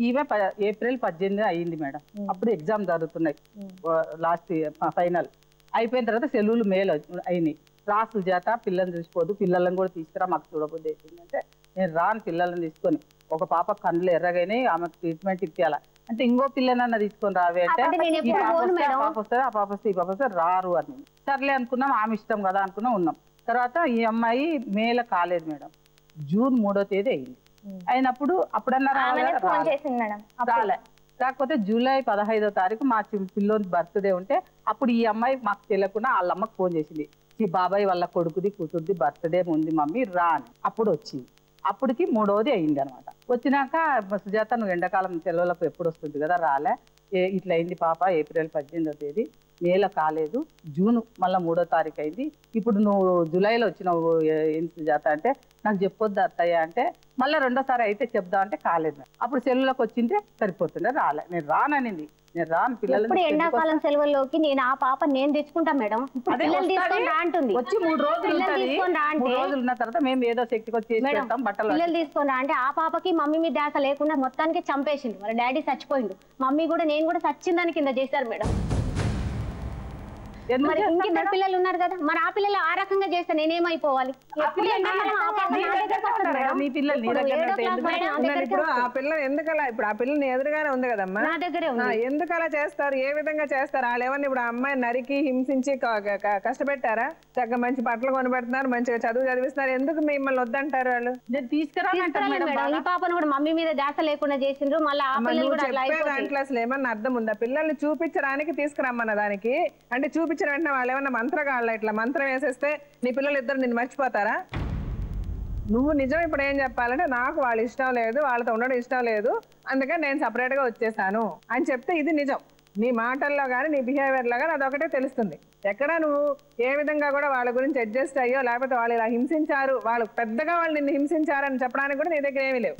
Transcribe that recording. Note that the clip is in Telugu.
ఈమె ఏప్రిల్ 18 అయ్యింది మేడం. అప్పుడు ఎగ్జామ్ జరుగుతున్నాయి, లాస్ట్ ఫైనల్ అయిపోయిన తర్వాత సెలవులు మేలు అయినాయి. రా సుజాత, పిల్లల్ని చూసిపోదు, పిల్లలను కూడా తీసుకురా, మాకు చూడబోద్దు అంటే నేను రాను పిల్లల్ని తీసుకొని. ఒక పాప కళ్ళు ఎర్రగైనాయి, ఆమెకు ట్రీట్మెంట్ ఇప్పించాలా అంటే ఇంకో పిల్లనన్నా తీసుకొని రావే అంటే ఈ పాప వస్తే ఆ పాప వస్తుంది, ఆ పాప వస్తే ఈ పాప వస్తే రారు అని. సర్లే అనుకున్నాం, ఆమె ఇష్టం కదా అనుకున్నాం, ఉన్నాం. తర్వాత ఈ అమ్మాయి మేల కాలేదు మేడం, జూన్ 3వ తేదీ అయింది. అయినప్పుడు అప్పుడన్నా రాలే. కాకపోతే జూలై 15వ తారీఖు మా పిల్లోని బర్త్డే ఉంటే అప్పుడు ఈ అమ్మాయి మాకు తెలియకుండా వాళ్ళ అమ్మకు ఫోన్ చేసింది, ఈ బాబాయ్ వాళ్ళ కొడుకుది కూతురుది బర్త్డే ఉంది మమ్మీ రా అని. అప్పుడు వచ్చింది. అప్పటికి 3వది అయింది అనమాట. వచ్చినాక సుజాత నువ్వు ఎండాకాలం సెలవులకు ఎప్పుడు వస్తుంది కదా రాలే, ఇట్లా అయింది పాప, ఏప్రిల్ 18వ తేదీ, మేల కాలేదు, జూన్ మళ్ళీ 3వ తారీఖు అయింది, ఇప్పుడు నువ్వు జూలైలో వచ్చినావు ఏం సుజాత అంటే నాకు చెప్పొద్దు అత్తయ్య అంటే మళ్ళీ రెండోసారి అయితే చెప్దాం అంటే కాలేదు. అప్పుడు సెలవులకు వచ్చింటే సరిపోతుండే, రాలే. నేను రాననింది, నేను రాను పిల్లలు. ఎండాకాలం సెలవుల్లోకి నేను ఆ పాప నేను తెచ్చుకుంటా మేడం, వచ్చి 3 రోజులు 3 రోజులు ఉన్న తర్వాత మేము ఏదో శక్తికి వచ్చి బట్టలు పిల్లలు తీసుకుంటా అంటే ఆ పాపకి మమ్మీ మీద ధ్యాస లేకుండా మొత్తానికి చంపేసింది. వాళ్ళ డాడీ చచ్చిపోయిండు, మమ్మీ కూడా నేను కూడా చచ్చిందని కింద చేశారు మేడం. ఇంకిద్దరు పిల్లలు ఉన్నారు కదా, మరి ఆ పిల్లలు ఆ రకంగా చేస్తే నేనేమైపోవాలి? ఇప్పుడు ఆ పిల్లలు ఎందుకలా, ఇప్పుడు ఆ పిల్లలు ఎదురుగానే ఉంది కదమ్మా, నా దగ్గరే ఎందుకు అలా చేస్తారు, ఏ విధంగా చేస్తారు? వాళ్ళు ఏమన్నా ఇప్పుడు అమ్మాయి నరికి హింసించి కష్టపెట్టారా? చక్కగా మంచి బట్టలు కొనిపెడుతున్నారు, మంచిగా చదువు చదివిస్తున్నారు, ఎందుకు మిమ్మల్ని వద్దంటారు వాళ్ళు? ఈ పాపను కూడా మమ్మీ మీద ధ్యాస లేకుండా చేసిండ్రు. మళ్ళీ దాంట్లో అసలు ఏమన్నా అర్థం ఉందా? పిల్లల్ని చూపించడానికి తీసుకురమ్మన్న దానికి అంటే చూపించిన వెంటనే వాళ్ళు ఏమన్నా మంత్రగాళ్ళ ఇట్లా మంత్రం వేసేస్తే నీ పిల్లలు ఇద్దరు నిన్ను మర్చిపోతారా? నువ్వు నిజం ఇప్పుడు ఏం చెప్పాలంటే నాకు వాళ్ళు ఇష్టం లేదు, వాళ్ళతో ఉండడం ఇష్టం లేదు, అందుకని నేను సపరేట్ గా వచ్చేసాను అని చెప్తే ఇది నిజం. నీ మాటల్లో కానీ నీ బిహేవియర్లో కానీ అదొకటే తెలుస్తుంది. ఎక్కడ నువ్వు ఏ విధంగా కూడా వాళ్ళ గురించి అడ్జస్ట్ అయ్యో లేకపోతే వాళ్ళు ఇలా హింసించారు, వాళ్ళు పెద్దగా వాళ్ళు నిన్ను హింసించారని చెప్పడానికి కూడా నీ దగ్గర ఏమీ లేవు.